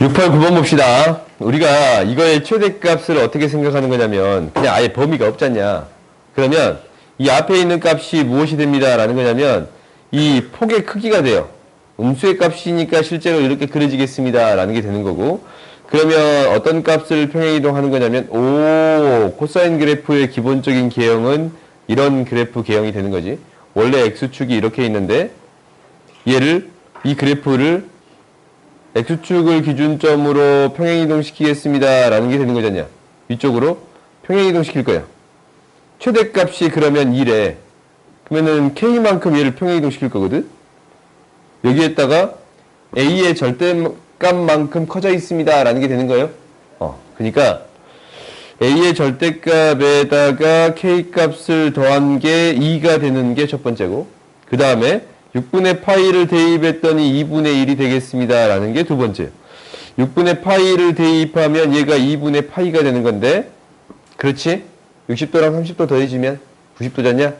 6, 8, 9번 봅시다. 우리가 이거의 최대값을 어떻게 생각하는 거냐면 그냥 아예 범위가 없잖냐. 그러면 이 앞에 있는 값이 무엇이 됩니다 라는 거냐면 이 폭의 크기가 돼요. 음수의 값이니까 실제로 이렇게 그려지겠습니다 라는 게 되는 거고, 그러면 어떤 값을 평행이동하는 거냐면 코사인 그래프의 기본적인 개형은 이런 그래프 개형이 되는 거지. 원래 x축이 이렇게 있는데 이 그래프를 x축을 기준점으로 평행이동시키겠습니다 라는 게 되는 거잖냐. 위쪽으로 평행이동시킬 거야. 최대값이 그러면 1에 그러면은 k만큼 얘를 평행이동시킬 거거든. 여기에다가 a의 절대값만큼 커져 있습니다 라는 게 되는 거예요. 그러니까 a의 절대값에다가 k값을 더한 게 2가 되는 게 첫 번째고, 그 다음에 6분의 파이를 대입했더니 2분의 1이 되겠습니다 라는 게 두 번째. 6분의 파이를 대입하면 얘가 2분의 파이가 되는 건데, 그렇지? 60도랑 30도 더해지면 90도잖냐?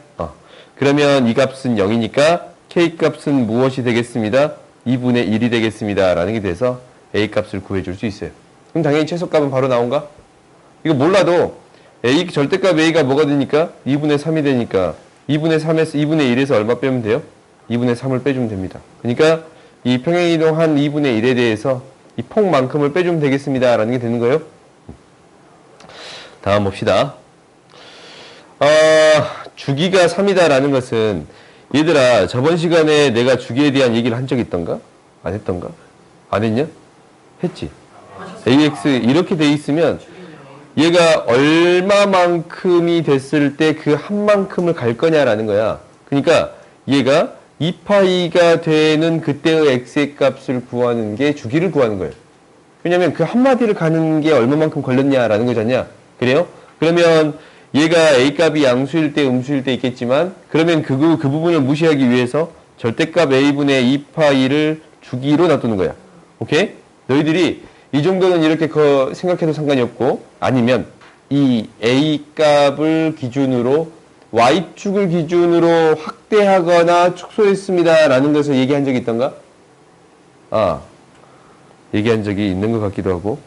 그러면 이 값은 0이니까 k값은 무엇이 되겠습니다? 2분의 1이 되겠습니다 라는 게 돼서 a값을 구해줄 수 있어요. 그럼 당연히 최소값은 바로 나온가? 이거 몰라도 절대값 a가 뭐가 되니까 2분의 3이 되니까 2분의 3에서 2분의 1에서 얼마 빼면 돼요? 2분의 3을 빼주면 됩니다. 그러니까 이 평행이동한 2분의 1에 대해서 이 폭만큼을 빼주면 되겠습니다 라는 게 되는 거예요. 다음 봅시다. 주기가 3이다 라는 것은, 얘들아 저번 시간에 내가 주기에 대한 얘기를 한 적이 있던가? 안 했던가? 안 했냐? 했지. ax 이렇게 돼 있으면 얘가 얼마만큼이 됐을 때 그 한 만큼을 갈 거냐라는 거야. 그러니까 얘가 2파이가 되는 그때의 x의 값을 구하는 게 주기를 구하는 거예요. 왜냐면 그 한마디를 가는 게 얼마만큼 걸렸냐라는 거잖냐. 그래요? 그러면 얘가 a 값이 양수일 때 음수일 때 있겠지만, 그러면 그 부분을 무시하기 위해서 절대값 a분의 2파이를 주기로 놔두는 거야. 오케이? 너희들이 이 정도는 이렇게 생각해도 상관이 없고, 아니면 이 a 값을 기준으로 y축을 기준으로 확대하거나 축소했습니다 라는 것을 얘기한 적이 있던가? 얘기한 적이 있는 것 같기도 하고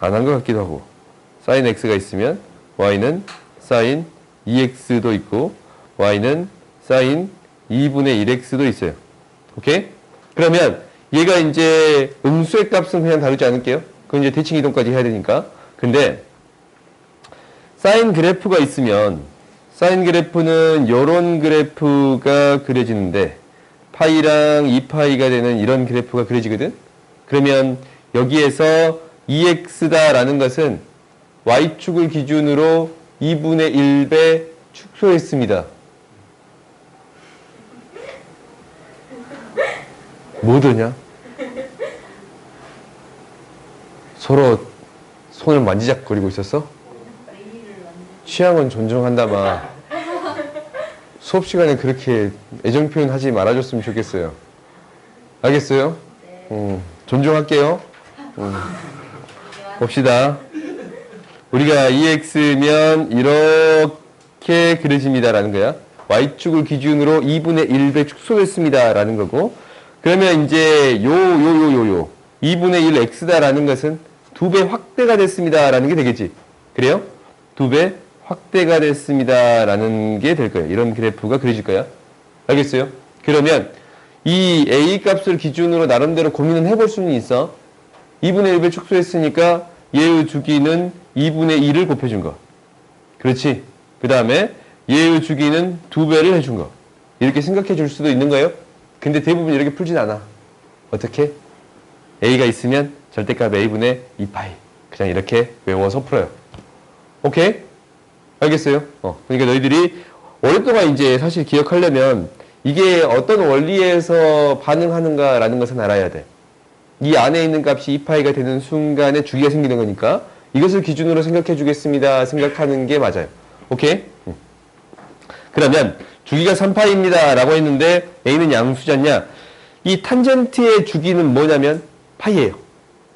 안 한 것 같기도 하고. sin x가 있으면 y는 sin 2x도 있고 y는 sin 2분의 1x도 있어요. 오케이? 그러면 얘가 이제 음수의 값은 그냥 다루지 않을게요. 그건 이제 대칭 이동까지 해야 되니까. 근데 사인 그래프가 있으면, 사인 그래프는 요런 그래프가 그려지는데 파이랑 2파이가 되는 이런 그래프가 그려지거든. 그러면 여기에서 2x다 라는 것은 y축을 기준으로 2분의 1배 축소했습니다. 뭐더냐? 서로 손을 만지작거리고 있었어? 취향은 존중한다마 수업 시간에 그렇게 애정 표현하지 말아줬으면 좋겠어요. 알겠어요? 존중할게요. 봅시다. 우리가 2x면 이렇게 그려집니다 라는 거야. y축을 기준으로 2분의 1배 축소했습니다 라는 거고, 그러면 이제 2분의 1 x다 라는 것은 2배 확대가 됐습니다 라는 게 되겠지. 그래요? 2배 확대가 됐습니다 라는 게 될 거예요. 이런 그래프가 그려질 거야. 알겠어요? 그러면 이 a 값을 기준으로 나름대로 고민은 해볼 수는 있어. 2분의 1배 축소했으니까 얘의 주기는 2분의 1을 곱해준 거. 그렇지? 그 다음에 얘의 주기는 2배를 해준 거. 이렇게 생각해 줄 수도 있는 거예요. 근데 대부분 이렇게 풀진 않아. 어떻게? a가 있으면 절대값 a분의 2파이. 그냥 이렇게 외워서 풀어요. 오케이? 알겠어요? 그러니까 너희들이 오랫동안 이제 사실 기억하려면 이게 어떤 원리에서 반응하는가라는 것을 알아야 돼. 이 안에 있는 값이 2파이가 되는 순간에 주기가 생기는 거니까 이것을 기준으로 생각해 주겠습니다 생각하는 게 맞아요. 오케이? 그러면 주기가 3파이입니다 라고 했는데 a는 양수잖냐? 이 탄젠트의 주기는 뭐냐면 파이예요.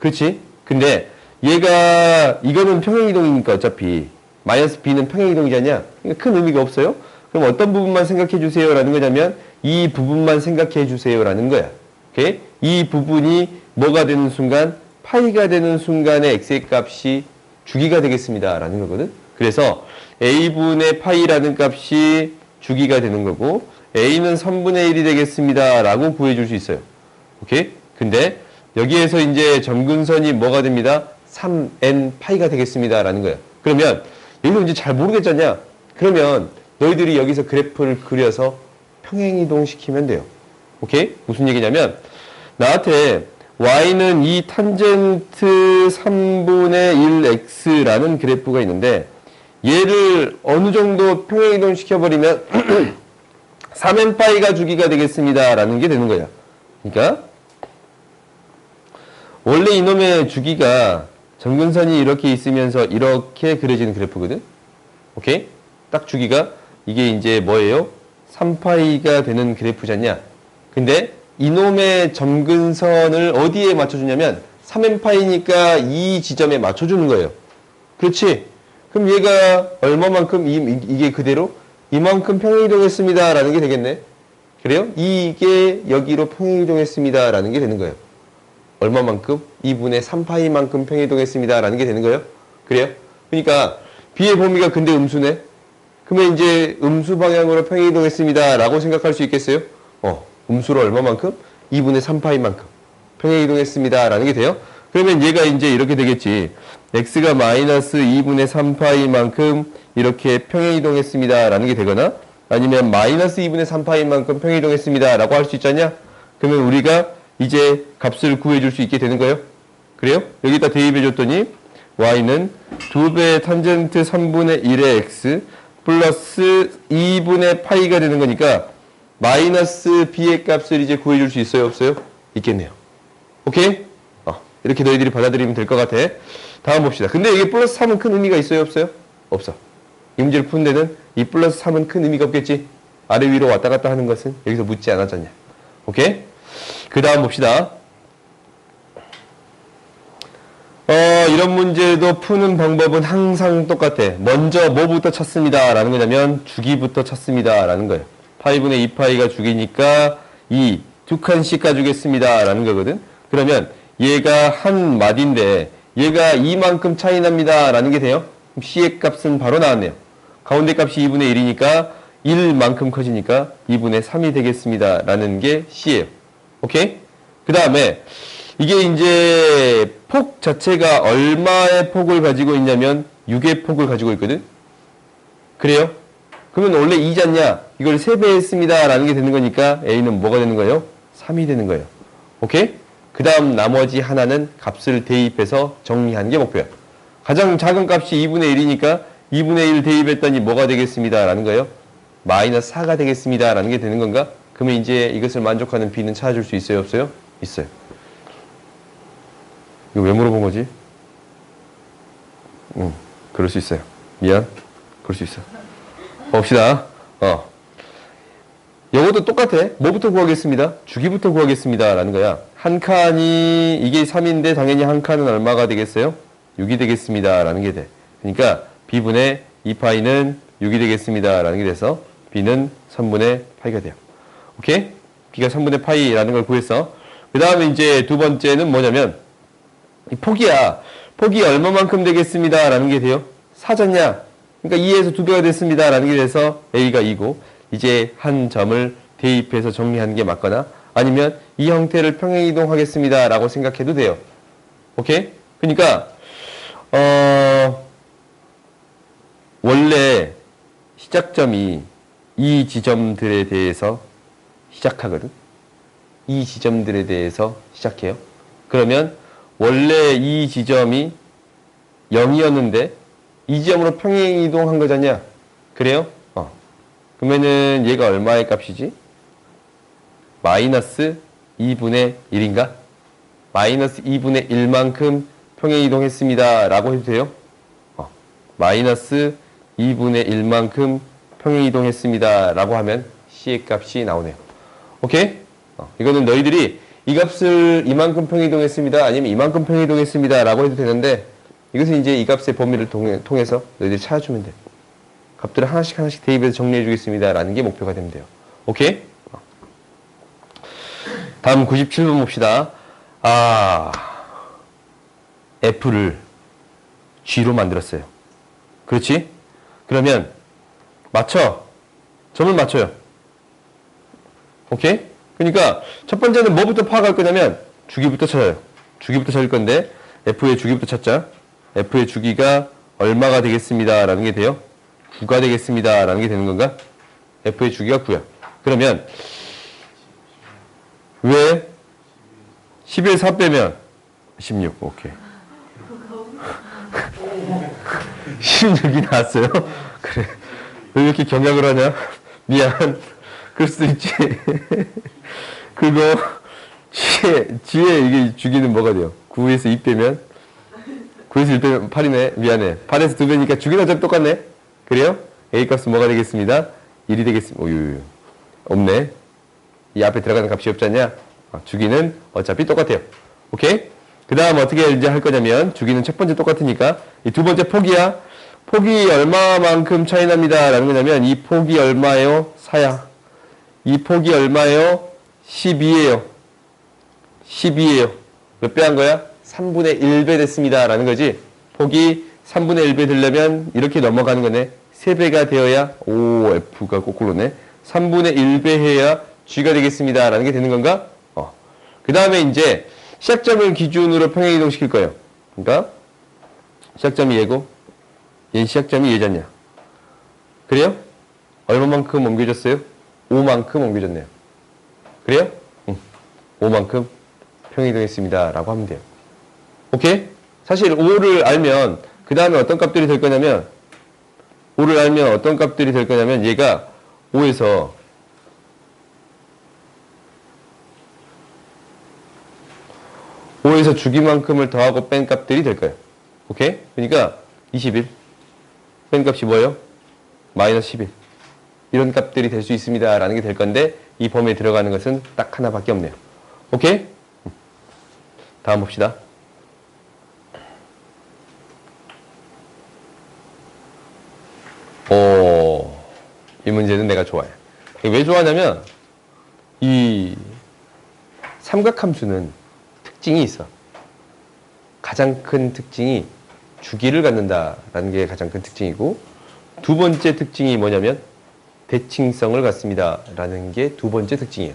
그렇지? 근데 얘가 이거는 평행이동이니까 어차피 마이너스 b는 평행이동이잖냐? 그러니까 큰 의미가 없어요. 그럼 어떤 부분만 생각해 주세요 라는 거냐면 이 부분만 생각해 주세요 라는 거야. 오케이? 이 부분이 뭐가 되는 순간 파이가 되는 순간에 x의 값이 주기가 되겠습니다. 라는 거거든. 그래서 a분의 파이라는 값이 주기가 되는 거고 a는 3분의 1이 되겠습니다. 라고 구해줄 수 있어요. 오케이? 근데 여기에서 이제 점근선이 뭐가 됩니다? 3n 파이가 되겠습니다. 라는 거예요. 그러면 여기서 이제 잘 모르겠잖냐? 그러면 너희들이 여기서 그래프를 그려서 평행이동 시키면 돼요. 오케이? 무슨 얘기냐면 나한테 y는 이 탄젠트 3분의 1x라는 그래프가 있는데 얘를 어느 정도 평행이동 시켜버리면 3n파이가 주기가 되겠습니다. 라는 게 되는 거야. 그러니까 원래 이놈의 주기가 점근선이 이렇게 있으면서 이렇게 그려지는 그래프거든. 오케이? 딱 주기가 이게 이제 뭐예요? 3파이가 되는 그래프잖냐. 근데 이놈의 점근선을 어디에 맞춰주냐면 3n파이니까 이 지점에 맞춰주는 거예요. 그렇지? 그럼 얘가 얼마만큼 이게 그대로 이만큼 평행이동했습니다. 라는 게 되겠네. 그래요? 이게 여기로 평행이동했습니다. 라는 게 되는 거예요. 얼마만큼? 2분의 3파이만큼 평행이동했습니다. 라는 게 되는 거예요. 그래요? 그러니까 B의 범위가 근데 음수네. 그러면 이제 음수 방향으로 평행이동했습니다. 라고 생각할 수 있겠어요? 음수로 얼마만큼? 2분의 3파이만큼 평행이동했습니다. 라는 게 돼요. 그러면 얘가 이제 이렇게 되겠지. x가 마이너스 2분의 3파이만큼 이렇게 평행이동했습니다. 라는 게 되거나 아니면 마이너스 2분의 3파이만큼 평행이동했습니다. 라고 할 수 있잖냐? 그러면 우리가 이제 값을 구해줄 수 있게 되는 거예요. 그래요? 여기다 대입해줬더니 y는 2배 탄젠트 3분의 1의 x 플러스 2분의 파이가 되는 거니까 마이너스 b의 값을 이제 구해줄 수 있어요? 없어요? 있겠네요. 오케이? 이렇게 너희들이 받아들이면 될 것 같아. 다음 봅시다. 근데 이게 플러스 3은 큰 의미가 있어요? 없어요? 없어. 이 문제를 푸는 데는 이 플러스 3은 큰 의미가 없겠지? 아래 위로 왔다 갔다 하는 것은 여기서 묻지 않았잖냐. 오케이? 그 다음 봅시다. 이런 문제도 푸는 방법은 항상 똑같아. 먼저 뭐부터 찾습니다. 라는 거냐면 주기부터 찾습니다. 라는 거예요. 파이분의 2파이가 주기니까 2두 칸씩 가주겠습니다. 라는 거거든. 그러면 얘가 한 마디인데 얘가 이만큼 차이 납니다. 라는 게 돼요. 그럼 C의 값은 바로 나왔네요. 가운데 값이 2분의 1이니까 1만큼 커지니까 2분의 3이 되겠습니다. 라는 게 C예요. 오케이? 그 다음에 이게 이제 폭 자체가 얼마의 폭을 가지고 있냐면 6의 폭을 가지고 있거든. 그래요? 그러면 원래 2잖냐? 이걸 3배 했습니다. 라는 게 되는 거니까 A는 뭐가 되는 거예요? 3이 되는 거예요. 오케이? 그 다음 나머지 하나는 값을 대입해서 정리하는 게 목표야. 가장 작은 값이 2분의 1이니까 2분의 1 대입했더니 뭐가 되겠습니다. 라는 거예요? 마이너스 4가 되겠습니다. 라는 게 되는 건가? 그러면 이제 이것을 만족하는 B는 찾아줄 수 있어요? 없어요? 있어요. 이거 왜 물어본 거지? 그럴 수 있어요. 미안. 그럴 수 있어. 봅시다. 이것도 똑같아. 뭐부터 구하겠습니다? 주기부터 구하겠습니다. 라는 거야. 한 칸이, 이게 3인데 당연히 한 칸은 얼마가 되겠어요? 6이 되겠습니다. 라는 게 돼. 그러니까 B분의 2파이는 6이 되겠습니다. 라는 게 돼서 B는 3분의 파이가 돼요. 오케이? B가 3분의 파이라는 걸 구했어. 그 다음에 이제 두 번째는 뭐냐면, 이 폭이야. 폭이 얼마만큼 되겠습니다. 라는 게 돼요. 4잖냐? 그러니까 2에서 2배가 됐습니다. 라는 게 돼서 A가 2고, 이제 한 점을 대입해서 정리하는 게 맞거나, 아니면 이 형태를 평행이동하겠습니다. 라고 생각해도 돼요. 오케이? 그러니까, 원래 시작점이 이 지점들에 대해서 시작하거든. 이 지점들에 대해서 시작해요. 그러면 원래 이 지점이 0이었는데 이 지점으로 평행이동한 거잖냐? 그래요? 그러면은 얘가 얼마의 값이지? 마이너스 2분의 1인가? 마이너스 2분의 1만큼 평행이동했습니다. 라고 해도 돼요? 마이너스 2분의 1만큼 평행이동했습니다. 라고 하면 C의 값이 나오네요. 오케이? 이거는 너희들이 이 값을 이만큼 평행이동했습니다. 아니면 이만큼 평행이동했습니다. 라고 해도 되는데 이것은 이제 이 값의 범위를 통해서 너희들이 찾아주면 돼. 값들을 하나씩 하나씩 대입해서 정리해 주겠습니다. 라는 게 목표가 되면 돼요. 오케이? 다음 97번 봅시다. F를 G로 만들었어요. 그렇지? 그러면 맞춰. 점을 맞춰요. 오케이? 그러니까 첫 번째는 뭐부터 파악할 거냐면 주기부터 찾아요. 주기부터 찾을 건데 F의 주기부터 찾자. F의 주기가 얼마가 되겠습니다. 라는 게 돼요. 9가 되겠습니다. 라는 게 되는 건가? F의 주기가 9야. 그러면 왜 10에 4 빼면 16. 오케이. 16이 나왔어요. 그래. 왜 이렇게 경약을 하냐? 미안. 그럴 수도 있지. 그리고 G에 이게 주기는 뭐가 돼요? 9에서 2 빼면 9에서 1 빼면 8이네. 미안해. 8에서 2 빼니까 주기는 어차피 똑같네. 그래요? A 값은 뭐가 되겠습니다? 1이 되겠습니다. 오유. 없네. 이 앞에 들어가는 값이 없지 않냐? 주기는 어차피 똑같아요. 오케이? 그 다음 어떻게 이제 할 거냐면 주기는 첫 번째 똑같으니까 이 두 번째 폭이야. 폭이 얼마만큼 차이 납니다. 라는 거냐면 이 폭이 얼마예요? 4야. 이 폭이 얼마예요? 12예요. 12예요. 몇 배 한 거야? 3분의 1배 됐습니다. 라는 거지. 폭이 3분의 1배 되려면 이렇게 넘어가는 거네. 3배가 되어야 F가 거꾸로네. 3분의 1배 해야 G가 되겠습니다. 라는 게 되는 건가? 그 다음에 이제 시작점을 기준으로 평행이동 시킬 거예요. 그러니까 시작점이 얘고 얘 시작점이 얘잖냐. 그래요? 얼마만큼 옮겨졌어요? 5만큼 옮겨졌네요. 그래요? 응. 5만큼 평행이동했습니다. 라고 하면 돼요. 오케이? 사실 5를 알면 그 다음에 어떤 값들이 될 거냐면 5를 알면 어떤 값들이 될 거냐면 얘가 5에서 주기만큼을 더하고 뺀 값들이 될 거예요. 오케이? 그러니까 21. 뺀 값이 뭐예요? 마이너스 11. 이런 값들이 될 수 있습니다. 라는 게 될 건데 이 범위에 들어가는 것은 딱 하나밖에 없네요. 오케이? 다음 봅시다. 이 문제는 내가 좋아해. 왜 좋아하냐면 이 삼각함수는 특징이 있어. 가장 큰 특징이 주기를 갖는다라는 게 가장 큰 특징이고 두 번째 특징이 뭐냐면 대칭성을 갖습니다. 라는 게 두 번째 특징이에요.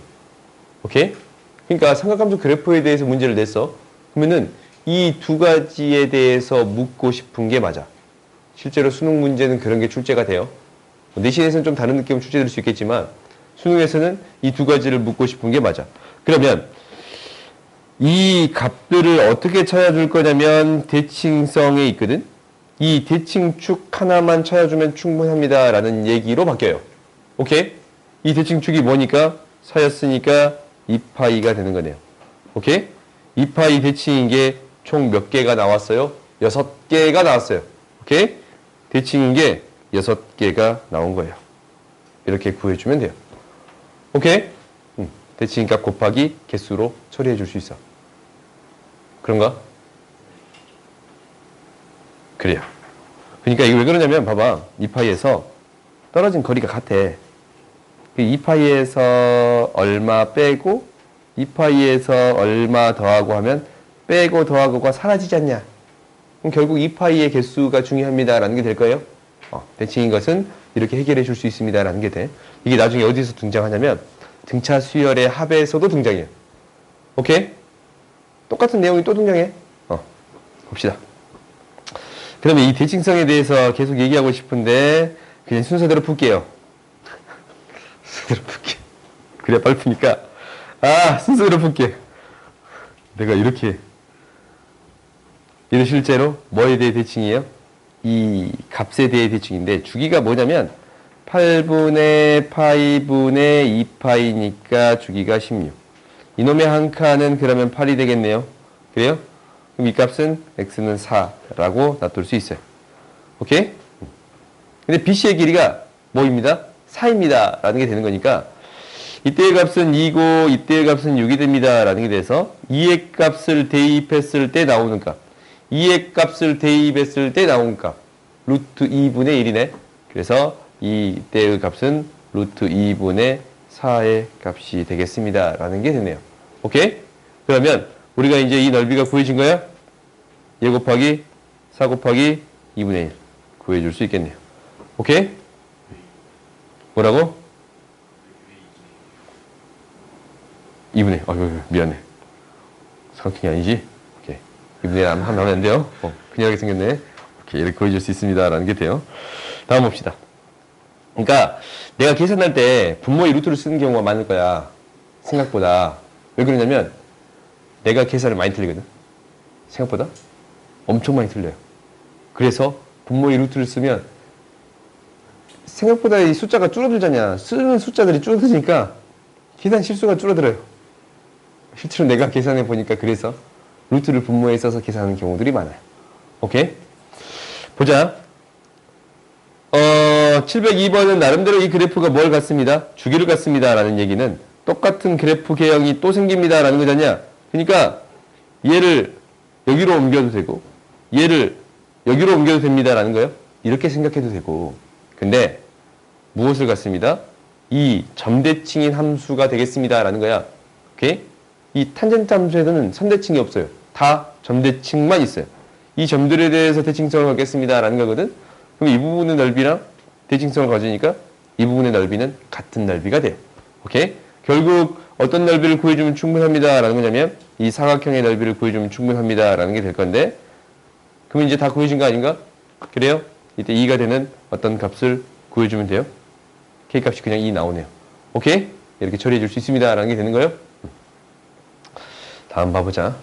오케이? 그러니까 삼각함수 그래프에 대해서 문제를 냈어. 그러면은 이 두 가지에 대해서 묻고 싶은 게 맞아. 실제로 수능 문제는 그런 게 출제가 돼요. 내신에서는 좀 다른 느낌으로 출제될 수 있겠지만 수능에서는 이 두 가지를 묻고 싶은 게 맞아. 그러면 이 값들을 어떻게 찾아줄 거냐면 대칭성에 있거든. 이 대칭축 하나만 찾아주면 충분합니다. 라는 얘기로 바뀌어요. 오케이? 이 대칭축이 뭐니까? 4였으니까 2파이가 되는 거네요. 오케이? 2파이 대칭인 게 총 몇 개가 나왔어요? 6개가 나왔어요. 오케이? 대칭인 게 6개가 나온 거예요. 이렇게 구해주면 돼요. 오케이? 대칭값 곱하기 개수로 처리해 줄 수 있어. 그런가? 그래요. 그러니까 이게 왜 그러냐면 봐봐. 2파이에서 떨어진 거리가 같아. 2파이에서 얼마 빼고 2파이에서 얼마 더하고 하면 빼고 더하고가 사라지지 않냐. 그럼 결국 2파이의 개수가 중요합니다. 라는 게 될 거예요. 대칭인 것은 이렇게 해결해 줄 수 있습니다. 라는 게 돼. 이게 나중에 어디서 등장하냐면 등차 수열의 합에서도 등장해요. 오케이? 똑같은 내용이 또 등장해. 봅시다. 그러면 이 대칭성에 대해서 계속 얘기하고 싶은데 그냥 순서대로 풀게요. 순서대로 풀게. 그래야 빨리 푸니까. 순서대로 풀게. 내가 이렇게 실제로 뭐에 대해 대칭이에요? 이 값에 대해 대칭인데 주기가 뭐냐면 8분의 파이분의 2파이니까 주기가 16. 이놈의 한 칸은 그러면 8이 되겠네요. 그래요? 그럼 이 값은 x는 4라고 놔둘 수 있어요. 오케이? 근데 BC의 길이가 뭐입니다? 4입니다. 라는 게 되는 거니까 이때의 값은 2고 이때의 값은 6이 됩니다. 라는 게 돼서 2의 값을 대입했을 때 나오는 값 2의 값을 대입했을 때 나온 값 루트 2분의 1이네. 그래서 이때의 값은 루트 2분의 4의 값이 되겠습니다. 라는 게 되네요. 오케이? 그러면 우리가 이제 이 넓이가 구해진 거야? 얘 곱하기 4 곱하기 2분의 1 구해줄 수 있겠네요. 오케이? 뭐라고? 2분의 1. 아유, 미안해. 삼각형이 아니지? 오케이. 2분의 1 하면 안 돼요? 그냥 하게 생겼네. 오케이. 이렇게 구해줄 수 있습니다. 라는 게 돼요. 다음 봅시다. 그러니까 내가 계산할 때 분모의 루트를 쓰는 경우가 많을 거야. 생각보다. 왜 그러냐면 내가 계산을 많이 틀리거든. 생각보다 엄청 많이 틀려요. 그래서 분모의 루트를 쓰면 생각보다 이 숫자가 줄어들잖냐. 쓰는 숫자들이 줄어드니까 계산 실수가 줄어들어요. 실제로 내가 계산해 보니까 그래서 루트를 분모에 써서 계산하는 경우들이 많아요. 오케이? 보자. 702번은 나름대로 이 그래프가 뭘 같습니다. 주기를 같습니다. 라는 얘기는 똑같은 그래프 개형이 또 생깁니다. 라는 거잖냐. 그러니까 얘를 여기로 옮겨도 되고 얘를 여기로 옮겨도 됩니다. 라는 거예요. 이렇게 생각해도 되고. 근데 무엇을 갖습니다. 이 점대칭인 함수가 되겠습니다. 라는 거야. 오케이? 이 탄젠트 함수에서는 선대칭이 없어요. 다 점대칭만 있어요. 이 점들에 대해서 대칭성을 갖겠습니다. 라는 거거든. 그럼 이 부분의 넓이랑 대칭성을 가지니까 이 부분의 넓이는 같은 넓이가 돼요. 오케이? 결국 어떤 넓이를 구해주면 충분합니다. 라는 거냐면 이 사각형의 넓이를 구해주면 충분합니다. 라는 게 될 건데 그럼 이제 다 구해진 거 아닌가? 그래요? 이때 2가 되는 어떤 값을 구해주면 돼요. K값이 그냥 2 나오네요. 오케이? 이렇게 처리해 줄 수 있습니다. 라는 게 되는 거예요. 다음 봐보자.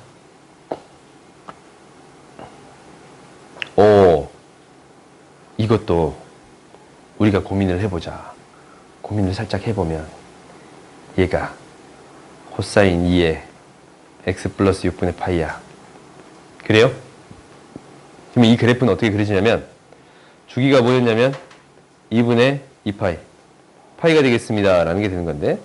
이것도 우리가 고민을 해보자. 고민을 살짝 해보면 얘가 코사인 2의 x 플러스 6분의 파이야. 그래요? 그럼 이 그래프는 어떻게 그려지냐면 주기가 뭐였냐면 2분의 2파이 파이가 되겠습니다. 라는 게 되는 건데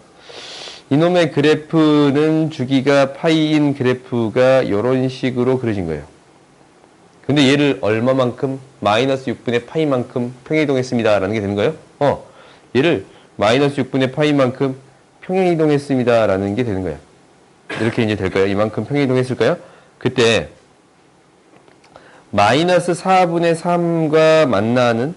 이놈의 그래프는 주기가 파이인 그래프가 이런 식으로 그려진 거예요. 근데 얘를 얼마만큼? 마이너스 6분의 파이만큼 평행이동했습니다. 라는 게 되는 거예요. 얘를 마이너스 6분의 파이만큼 평행이동했습니다. 라는 게 되는 거예요. 이렇게 이제 될까요? 이만큼 평행이동했을까요? 그때 마이너스 4분의 3과 만나는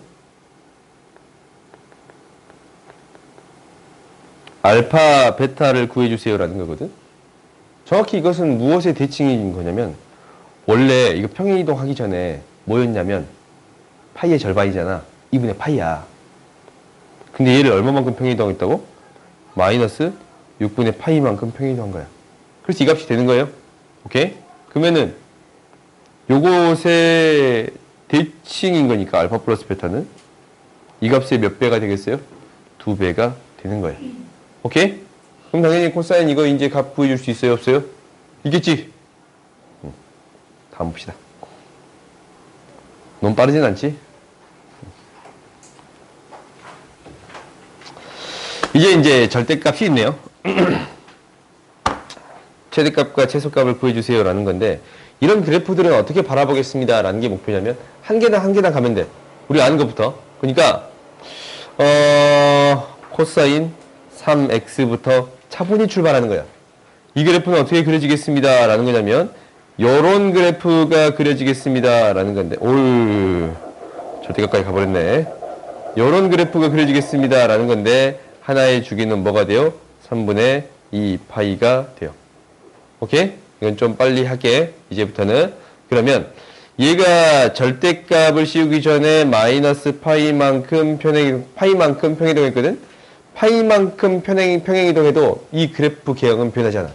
알파, 베타를 구해주세요. 라는 거거든. 정확히 이것은 무엇의 대칭인 거냐면 원래 이거 평행이동 하기 전에 뭐였냐면 파이의 절반이잖아. 2분의 파이야. 근데 얘를 얼마만큼 평행이동했다고? 마이너스 6분의 파이만큼 평행이동한 거야. 그래서 이 값이 되는 거예요. 오케이? 그러면은 요것의 대칭인 거니까 알파 플러스 베타는 이 값의 몇 배가 되겠어요? 2배가 되는 거예요. 오케이? 그럼 당연히 코사인 이거 이제 값 구해줄 수 있어요? 없어요? 있겠지? 다음 봅시다. 너무 빠르진 않지? 이제 절대값이 있네요. 최대값과 최소값을 구해주세요. 라는 건데 이런 그래프들은 어떻게 바라보겠습니다. 라는 게 목표냐면 한 계단 가면 돼. 우리 아는 것부터. 그러니까 코사인 3x부터 차분히 출발하는 거야. 이 그래프는 어떻게 그려지겠습니다. 라는 거냐면 요런 그래프가 그려지겠습니다. 라는 건데 절대값까지 가버렸네. 요런 그래프가 그려지겠습니다. 라는 건데 하나의 주기는 뭐가 돼요? 3분의 2 파이가 돼요. 오케이? 이건 좀 빨리 할게. 이제부터는. 그러면 얘가 절대값을 씌우기 전에 마이너스 파이만큼 평행이동했거든? 파이만큼 평행이동해도 이 그래프 개형은 변하지 않아.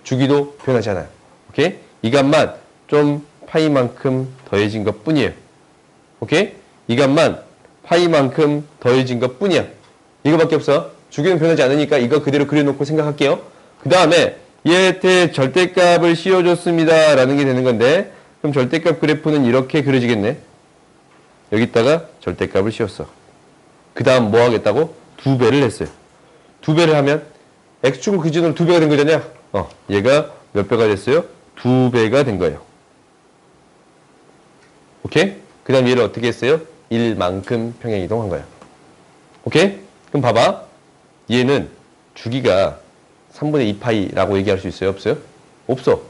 주기도 변하지 않아요. 오케이? 이 값만 좀 파이만큼 더해진 것 뿐이에요. 오케이? 이 값만 파이만큼 더해진 것 뿐이야. 이거밖에 없어. 주기는 변하지 않으니까 이거 그대로 그려놓고 생각할게요. 그 다음에 얘한테 절대값을 씌워줬습니다. 라는 게 되는 건데 그럼 절대값 그래프는 이렇게 그려지겠네. 여기다가 절대값을 씌웠어. 그 다음 뭐 하겠다고? 2배를 했어요. 2배를 하면 x축은 기준으로 2배가 된 거잖냐? 얘가 몇 배가 됐어요? 2배가 된 거예요. 오케이? 그 다음 얘를 어떻게 했어요? 1만큼 평행이동한 거야. 오케이? 그럼 봐봐. 얘는 주기가 3분의 2파이라고 얘기할 수 있어요? 없어요? 없어.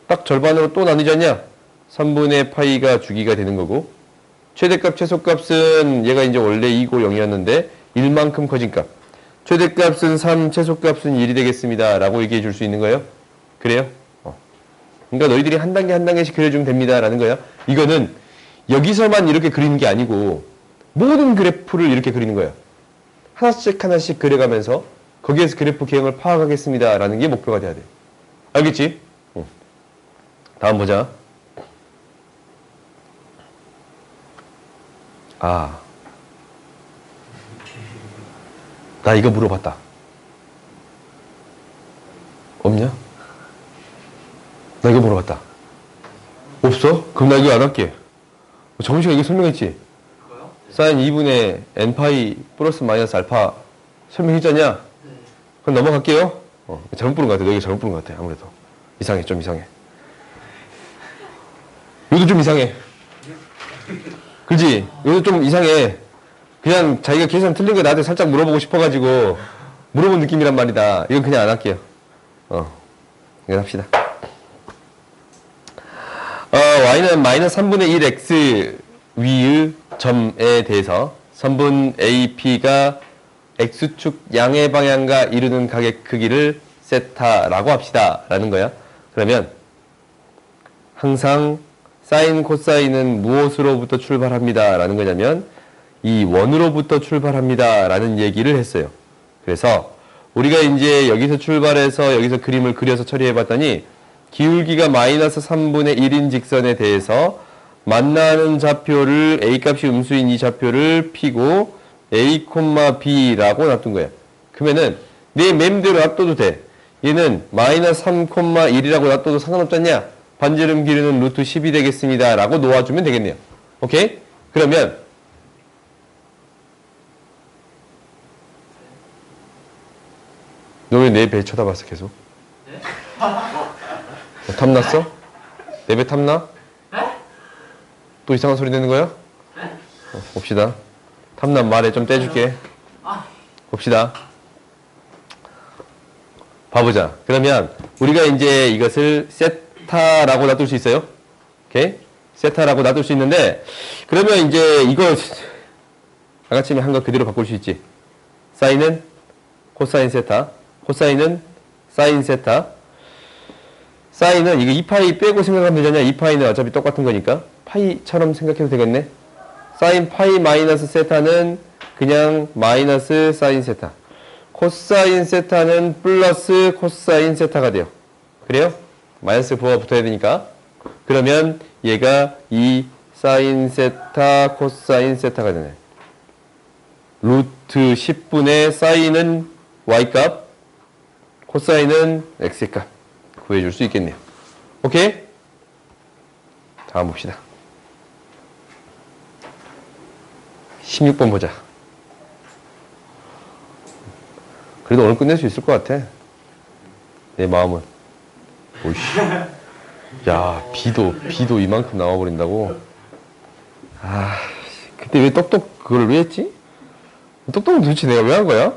딱 절반으로 또 나뉘지 않냐? 3분의 파이가 주기가 되는 거고, 최대값, 최소값은 얘가 이제 원래 2고 0이었는데 1만큼 커진 값. 최대값은 3, 최소값은 1이 되겠습니다. 라고 얘기해 줄 수 있는 거예요. 그래요? 그러니까 너희들이 한 단계 한 단계씩 그려주면 됩니다. 라는 거야. 이거는 여기서만 이렇게 그리는 게 아니고 모든 그래프를 이렇게 그리는 거예요. 하나씩 하나씩 그려가면서 거기에서 그래프 개형을 파악하겠습니다. 라는 게 목표가 돼야 돼. 알겠지? 다음 보자. 나 이거 물어봤다. 없냐? 나 이거 물어봤다. 없어? 그럼 나 이거 안 할게. 정우씨가 이거 설명했지? 사인 2분의 n파이 플러스 마이너스 알파 설명했잖냐? 네. 그럼 넘어갈게요. 잘못 부른 것 같아. 너 이거 잘못 부른 것 같아. 아무래도. 이상해. 좀 이상해. 이것도 좀 이상해. 그지? 이것도 좀 이상해. 그냥 자기가 계산 틀린 거 나한테 살짝 물어보고 싶어가지고 물어본 느낌이란 말이다. 이건 그냥 안 할게요. 이건 합시다. y는 마이너스 3분의 1x 위의 점에 대해서 선분 AP가 x축 양의 방향과 이루는 각의 크기를 세타라고 합시다. 라는 거야. 그러면 항상 사인, 코사인은 무엇으로부터 출발합니다. 라는 거냐면 이 원으로부터 출발합니다. 라는 얘기를 했어요. 그래서 우리가 이제 여기서 출발해서 여기서 그림을 그려서 처리해 봤더니 기울기가 마이너스 3분의 1인 직선에 대해서 만나는 좌표를 A값이 음수인 이 좌표를 P고 A, B라고 놔둔 거야. 그러면은 내 맴대로 놔둬도 돼. 얘는 마이너스 3,1이라고 놔둬도 상관없잖냐? 반지름 길이는 루트 10이 되겠습니다. 라고 놓아주면 되겠네요. 오케이? 그러면 너 왜 내 배 쳐다봤어 계속? 네? 탐났어? 내 배 탐나? 네? 또 이상한 소리 내는 거야? 네? 봅시다. 탐난 말에 좀 떼줄게. 봅시다. 봐보자. 그러면 우리가 이제 이것을 세타라고 놔둘 수 있어요. 오케이? 세타라고 놔둘 수 있는데 그러면 이제 이거 아까쯤에 한 거 그대로 바꿀 수 있지. 사인은 코사인 세타, 코사인은 사인 세타. 사인은 이거 2파이 빼고 생각하면 되잖냐. 2파이는 어차피 똑같은 거니까 파이처럼 생각해도 되겠네. 사인 파이 마이너스 세타는 그냥 마이너스 사인 세타. 코사인 세타는 플러스 코사인 세타가 돼요. 그래요? 마이너스 부호가 붙어야 되니까. 그러면 얘가 2 사인 세타 코사인 세타가 되네. 루트 10분의 사인은 y값, 코사인은 x값 구해줄 수 있겠네요. 오케이? 다음 봅시다. 16번 보자. 그래도 오늘 끝낼 수 있을 것 같아. 내 마음은. 오이씨. 야, 비도 이만큼 나와버린다고? 그때 왜 똑똑 그걸 왜 했지? 똑똑은 도대체 내가 왜 한 거야?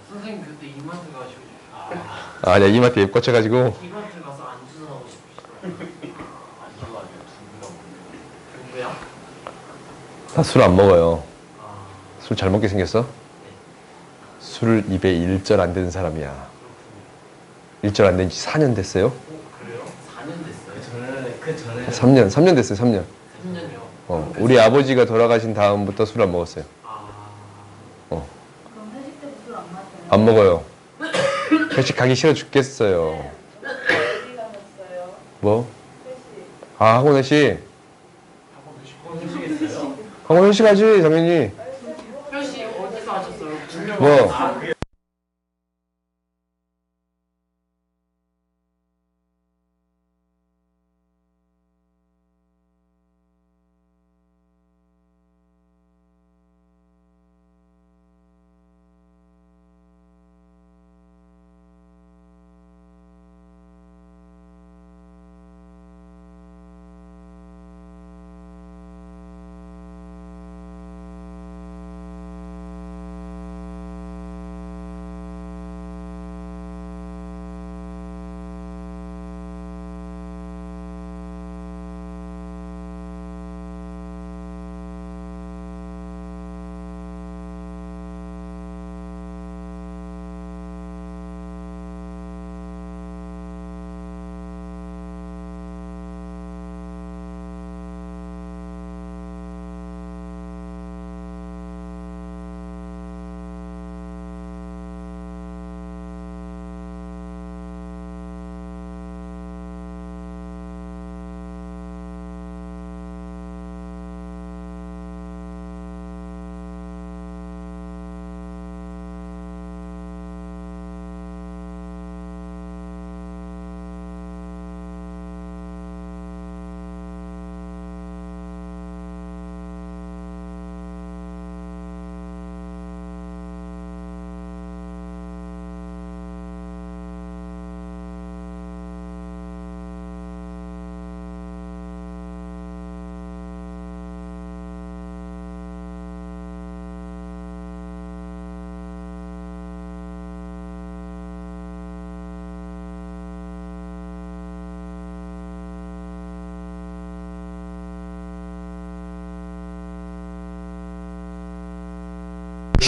선생님 그때 이마트 가시고 내가 이마트 앱 꽂혀가지고. 이마트 가서 안주 사고 싶으시더라고요. 안주가 아니라 누구야? 나 술 안 먹어요. 술 잘 먹게 생겼어? 술 입에 일절 안 되는 사람이야. 일절 안 된 지 4년 됐어요? 그래요? 4년 됐어요? 그 전에 3년 됐어요. 3년. 3년이요? 우리 아버지가 돌아가신 다음부터 술 안 먹었어요. 그럼 회식 때도 술 안 마셔요? 안 먹어요. 회식 가기 싫어 죽겠어요. 어디 가셨어요? 뭐? 회식. 학원 회식? 회식했어요? 학원 회식하지 당연히. 회식 어디서 하셨어요? 뭐?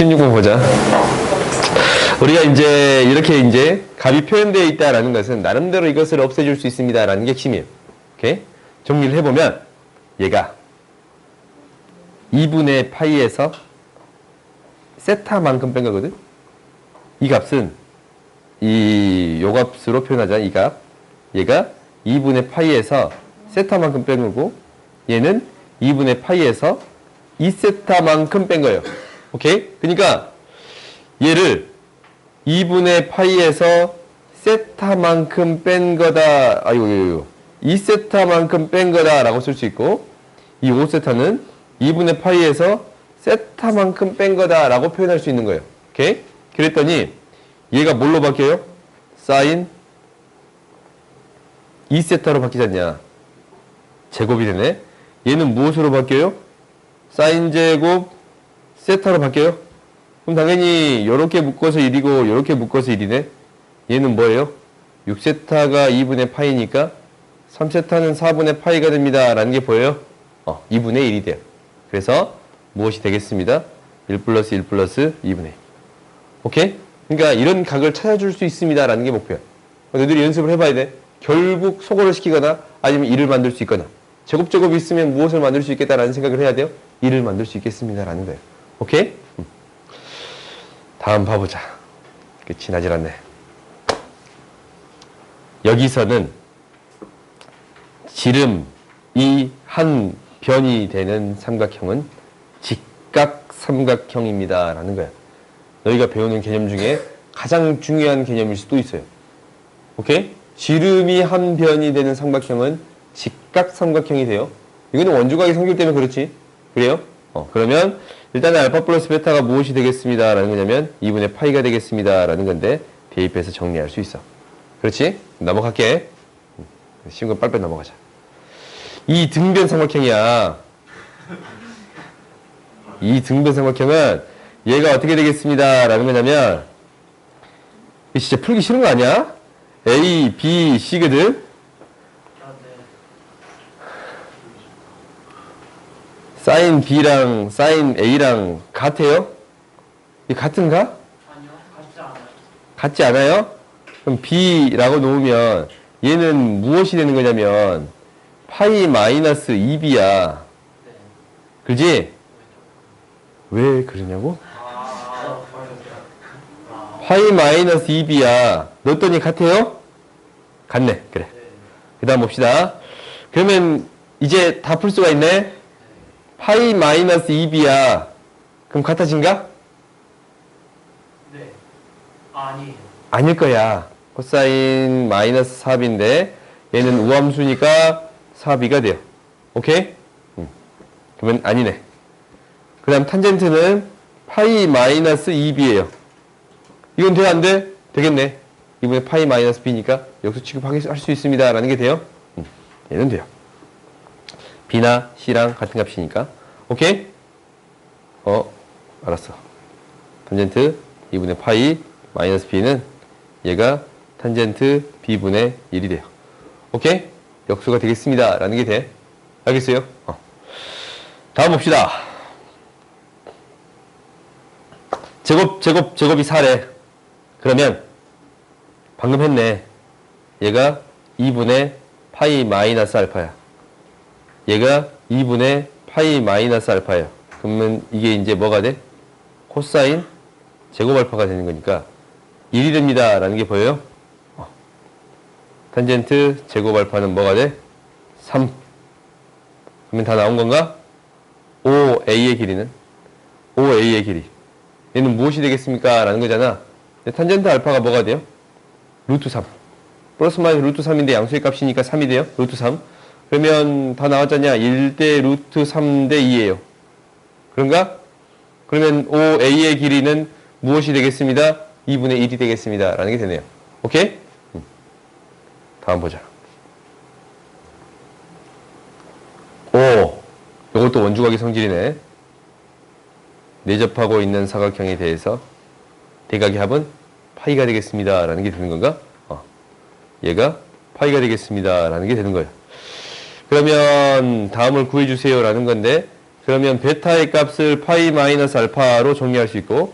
16번 보자. 우리가 이제 이렇게 이제 값이 표현되어 있다라는 것은 나름대로 이것을 없애줄 수 있습니다라는 게 핵심이에요. 오케이? 정리를 해보면 얘가 2분의 파이에서 세타만큼 뺀 거거든. 이 값은 요 값으로 표현하자. 이 값. 얘가 2분의 파이에서 세타만큼 뺀 거고 얘는 2분의 파이에서 2세타만큼 뺀 거예요. 오케이? 그러니까 얘를 2분의 파이에서 세타만큼 뺀 거다. 아이고, 2세타만큼 뺀 거다 라고 쓸 수 있고 이 5세타는 2분의 파이에서 세타만큼 뺀 거다 라고 표현할 수 있는 거예요. 오케이? 그랬더니 얘가 뭘로 바뀌어요? 사인 2세타로 바뀌지 않냐? 제곱이 되네. 얘는 무엇으로 바뀌어요? 사인 제곱 세타로 바뀌어요? 그럼 당연히 요렇게 묶어서 1이고 요렇게 묶어서 1이네. 얘는 뭐예요? 6세타가 2분의 파이니까 3세타는 4분의 파이가 됩니다. 라는 게 보여요? 2분의 1이 돼요. 그래서 무엇이 되겠습니다? 1 플러스 1 플러스 2분의 1. 오케이? 그러니까 이런 각을 찾아줄 수 있습니다. 라는 게 목표야. 너희들이 연습을 해봐야 돼. 결국 소거를 시키거나 아니면 1을 만들 수 있거나 제곱제곱이 있으면 무엇을 만들 수 있겠다라는 생각을 해야 돼요. 1을 만들 수 있겠습니다. 라는 거예요. 오케이? 다음 봐보자. 끝이 나질 않네. 여기서는 지름이 한 변이 되는 삼각형은 직각삼각형입니다. 라는 거야. 너희가 배우는 개념 중에 가장 중요한 개념일 수도 있어요. 오케이? 지름이 한 변이 되는 삼각형은 직각삼각형이 돼요. 이거는 원주각의 성질 때문에 그렇지. 그래요? 그러면 일단은 알파 플러스 베타가 무엇이 되겠습니다. 라는 거냐면 2분의 파이가 되겠습니다. 라는 건데 대입해서 정리할 수 있어. 그렇지? 넘어갈게. 쉬운 건 빨리빨리 넘어가자. 이 등변 삼각형이야. 이 등변 삼각형은 얘가 어떻게 되겠습니다. 라는 거냐면 이게 진짜 풀기 싫은 거 아니야? A, B, C거든? 사인 B랑 사인 A랑 같아요? 이 같은가? 아니요, 같지 않아요. 같지 않아요? 그럼 B라고 놓으면 얘는 무엇이 되는 거냐면 파이 마이너스 2B야. 네. 그지? 왜 그러냐고? 아, 파이 마이너스 2B야. 넣었더니 같아요? 같네. 그래. 그 다음 봅시다. 그러면 이제 다 풀 수가 있네? 파이 마이너스 2B야. 그럼 같아진가? 네. 아니에요. 아닐 거야. 코사인 마이너스 4B인데 얘는 우함수니까 4B가 돼요. 오케이? 그러면 아니네. 그 다음 탄젠트는 파이 마이너스 2B예요. 이건 돼? 안 돼? 되겠네. 이번에 파이 마이너스 B니까 역수 취급할 수 있습니다. 라는 게 돼요. 얘는 돼요. B나 C랑 같은 값이니까. 오케이? 알았어. 탄젠트 2분의 파이 마이너스 B는 얘가 탄젠트 B분의 1이 돼요. 오케이? 역수가 되겠습니다. 라는 게 돼. 알겠어요? 다음 봅시다. 제곱이 4래. 그러면 방금 했네. 얘가 2분의 파이 마이너스 알파야. 얘가 2분의 파이 마이너스 알파예요. 그러면 이게 이제 뭐가 돼? 코사인 제곱 알파가 되는 거니까 1이 됩니다. 라는 게 보여요? 탄젠트 제곱 알파는 뭐가 돼? 3. 그러면 다 나온 건가? OA의 길이는? OA의 길이. 얘는 무엇이 되겠습니까? 라는 거잖아. 탄젠트 알파가 뭐가 돼요? 루트 3. 플러스 마이너스 루트 3인데 양수의 값이니까 3이 돼요. 루트 3. 그러면 다 나왔잖냐? 1대 루트 3대 2예요. 그런가? 그러면 OA의 길이는 무엇이 되겠습니다? 2분의 1이 되겠습니다. 라는 게 되네요. 오케이? 다음 보자. 이것도 원주각의 성질이네. 내접하고 있는 사각형에 대해서 대각의 합은 파이가 되겠습니다. 라는 게 되는 건가? 얘가 파이가 되겠습니다. 라는 게 되는 거예요. 그러면 다음을 구해주세요. 라는 건데 그러면 베타의 값을 파이 마이너스 알파로 정리할 수 있고,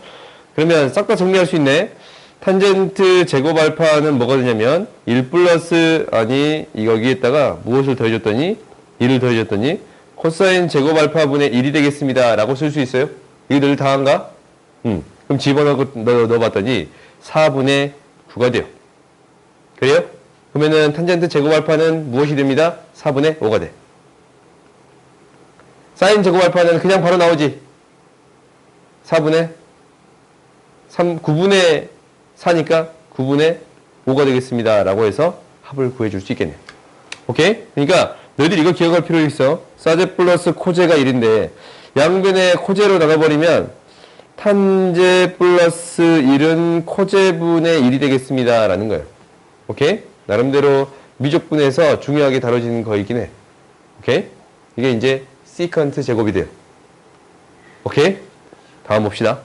그러면 싹 다 정리할 수 있네. 탄젠트 제곱 알파는 뭐가 되냐면 1 플러스 여기에다가 무엇을 더해줬더니 1을 더해줬더니 코사인 제곱 알파분의 1이 되겠습니다 라고 쓸 수 있어요. 이거 늘 다한가? 그럼 넣어봤더니 4분의 9가 돼요. 그래요? 그러면은 탄젠트 제곱 알파는 무엇이 됩니다? 4분의 5가 돼. 사인 제곱 알파는 그냥 바로 나오지. 4분의 9분의 4니까 9분의 5가 되겠습니다 라고 해서 합을 구해줄 수 있겠네. 오케이? 그러니까 너희들 이거 기억할 필요 있어. 사제 플러스 코제가 1인데 양변에 코제로 나눠버리면 탄제 플러스 1은 코제분의 1이 되겠습니다 라는 거예요. 오케이? 나름대로 미적분에서 중요하게 다뤄지는 거이긴 해. 오케이? 이게 이제 시컨트 제곱이 돼요. 오케이? 다음 봅시다.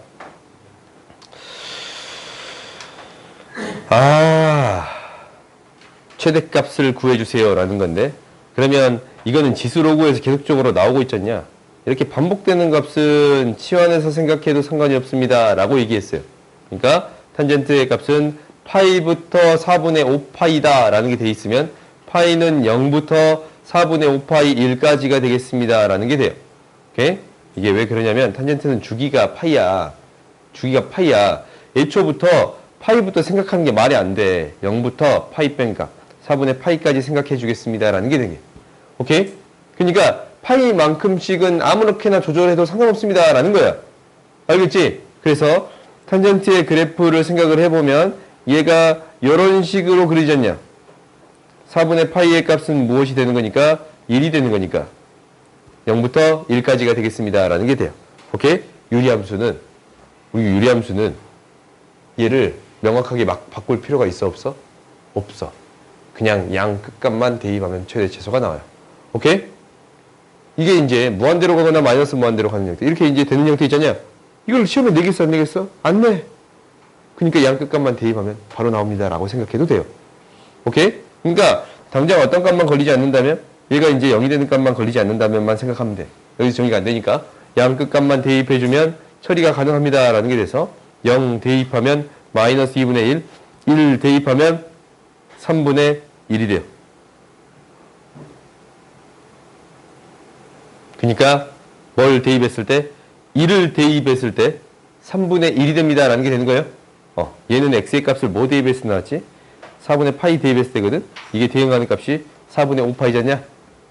최대값을 구해주세요 라는 건데, 그러면 이거는 지수로그에서 계속적으로 나오고 있잖냐. 이렇게 반복되는 값은 치환해서 생각해도 상관이 없습니다 라고 얘기했어요. 그러니까 탄젠트의 값은 파이부터 4분의 5파이다 라는 게 돼 있으면 파이는 0부터 4분의 5파이 1까지가 되겠습니다 라는 게 돼요. 오케이? 이게 왜 그러냐면 탄젠트는 주기가 파이야. 주기가 파이야. 애초부터 파이부터 생각하는 게 말이 안 돼. 0부터 파이 뺀 값 4분의 파이까지 생각해 주겠습니다 라는 게 되게. 오케이? 그러니까 파이만큼씩은 아무렇게나 조절해도 상관없습니다 라는 거야. 알겠지? 그래서 탄젠트의 그래프를 생각을 해보면 얘가 이런 식으로 그리지 않냐. 4분의 파이의 값은 무엇이 되는 거니까 1이 되는 거니까 0부터 1까지가 되겠습니다 라는 게 돼요. 오케이? 우리 유리함수는 얘를 명확하게 막 바꿀 필요가 있어 없어? 없어. 그냥 양 끝값만 대입하면 최대 최소가 나와요. 오케이? 이게 이제 무한대로 가거나 마이너스 무한대로 가는 형태. 이렇게 이제 되는 형태 있잖냐? 이걸 시험에 내겠어 안 내겠어? 안 내. 그러니까 양 끝값만 대입하면 바로 나옵니다 라고 생각해도 돼요. 오케이? 그러니까 당장 어떤 값만 걸리지 않는다면, 얘가 이제 0이 되는 값만 걸리지 않는다면만 생각하면 돼. 여기서 정의가 안 되니까 양 끝값만 대입해주면 처리가 가능합니다 라는 게 돼서 0 대입하면 마이너스 2분의 1 대입하면 3분의 1이 돼요. 그러니까 뭘 대입했을 때? 1을 대입했을 때 3분의 1이 됩니다 라는 게 되는 거예요. 얘는 x의 값을 뭐 대입했을 때 나왔지? 4분의 파이 대입했을 때거든. 이게 대응하는 값이 4분의 5파이잖냐?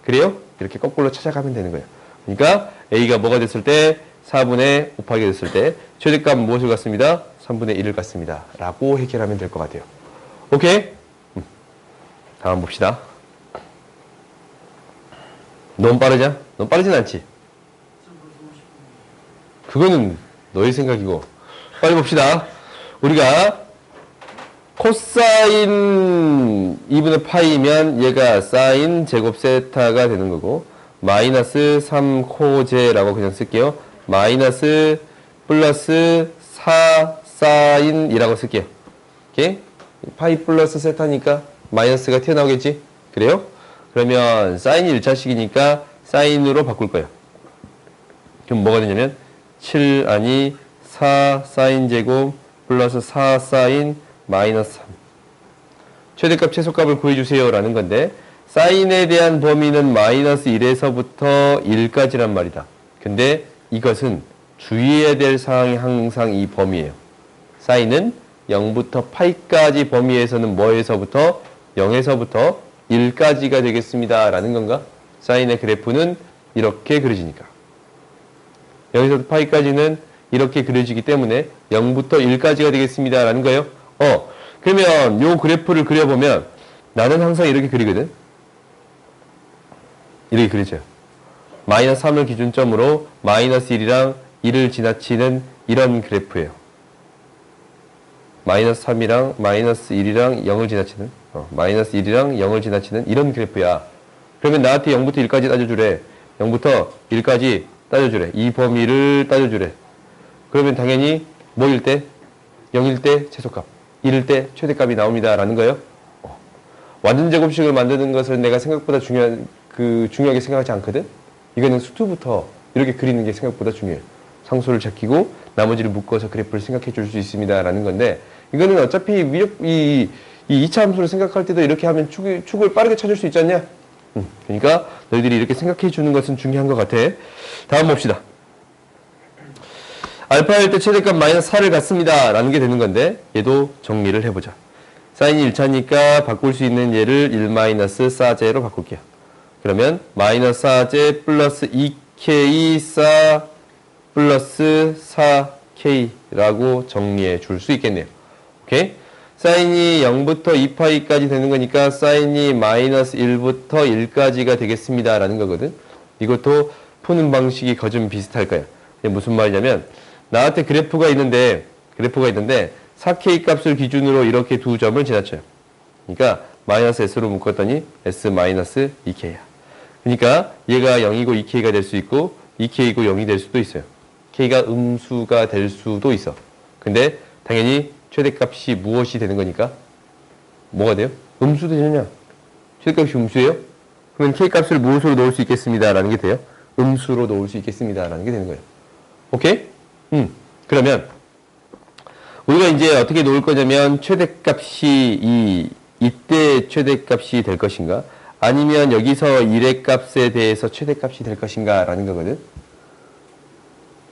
그래요? 이렇게 거꾸로 찾아가면 되는 거예요. 그러니까 a가 뭐가 됐을 때? 4분의 5파이가 됐을 때 최대값 무엇을 갖습니다? 3분의 1을 갖습니다 라고 해결하면 될 것 같아요. 오케이? 다음 봅시다. 너무 빠르냐? 너무 빠르진 않지? 그거는 너의 생각이고. 빨리 봅시다. 우리가 코사인 2분의 파이면 얘가 사인 제곱 세타가 되는 거고, 마이너스 3코제라고 그냥 쓸게요. 마이너스 플러스 4 사인이라고 쓸게요. 오케이? 파이 플러스 세타니까 마이너스가 튀어나오겠지? 그래요? 그러면 사인이 1차식이니까 사인으로 바꿀 거예요. 그럼 뭐가 되냐면 4 사인 제곱 플러스 4 사인 마이너스 3. 최대값 최소값을 구해주세요 라는 건데, 사인에 대한 범위는 마이너스 1에서부터 1까지란 말이다. 근데 이것은 주의해야 될 사항이 항상 이 범위예요. 사인은 0부터 파이까지 범위에서는 뭐에서부터? 0에서부터 1까지가 되겠습니다 라는 건가? 사인의 그래프는 이렇게 그려지니까. 0에서부터 파이까지는 이렇게 그려지기 때문에 0부터 1까지가 되겠습니다 라는 거예요. 그러면 요 그래프를 그려보면 나는 항상 이렇게 그리거든. 이렇게 그리죠. 마이너스 3을 기준점으로 마이너스 1이랑 1을 지나치는 이런 그래프예요. 마이너스 3이랑 마이너스 1이랑 0을 지나치는 마이너스 1이랑 0을 지나치는 이런 그래프야. 그러면 나한테 0부터 1까지 따져주래. 0부터 1까지 따져주래. 이 범위를 따져주래. 그러면 당연히 뭐일 때? 0일 때 최소값, 1일 때 최대값이 나옵니다 라는 거예요. 완전 제곱식을 만드는 것을 내가 생각보다 중요하게 생각하지 않거든. 이거는 수투부터 이렇게 그리는 게 생각보다 중요해요. 상수를 제끼고 나머지를 묶어서 그래프를 생각해 줄 수 있습니다. 라는 건데 이거는 어차피 이 2차 함수를 생각할 때도 이렇게 하면 축을 빠르게 찾을 수 있지 않냐? 그러니까 너희들이 이렇게 생각해 주는 것은 중요한 것 같아. 다음 봅시다. 알파일 때 최대값 마이너스 4를 갖습니다. 라는 게 되는 건데 얘도 정리를 해보자. 사인이 1차니까 바꿀 수 있는 얘를 1-4제로 바꿀게요. 그러면 마이너스 4제 플러스 2k 4 플러스 4k라고 정리해 줄 수 있겠네요. 오케이? 사인이 0부터 2파이까지 되는 거니까 사인이 마이너스 1부터 1까지가 되겠습니다. 라는 거거든. 이것도 푸는 방식이 좀 비슷할 거야. 이게 무슨 말이냐면 나한테 그래프가 있는데 4k 값을 기준으로 이렇게 두 점을 지나쳐요. 그러니까 마이너스 s로 묶었더니 s 마이너스 2k야. 그러니까 얘가 0이고 2k가 될 수 있고 2k이고 0이 될 수도 있어요. k가 음수가 될 수도 있어. 근데 당연히 최대값이 무엇이 되는 거니까 뭐가 돼요? 음수 되느냐? 최대값이 음수예요? 그러면 k값을 무엇으로 넣을 수 있겠습니다. 라는 게 돼요. 음수로 넣을 수 있겠습니다. 라는 게 되는 거예요. 오케이? 그러면 우리가 이제 어떻게 놓을 거냐면 최대값이 이때 최대값이 될 것인가? 아니면 여기서 1의 값에 대해서 최대값이 될 것인가? 라는 거거든.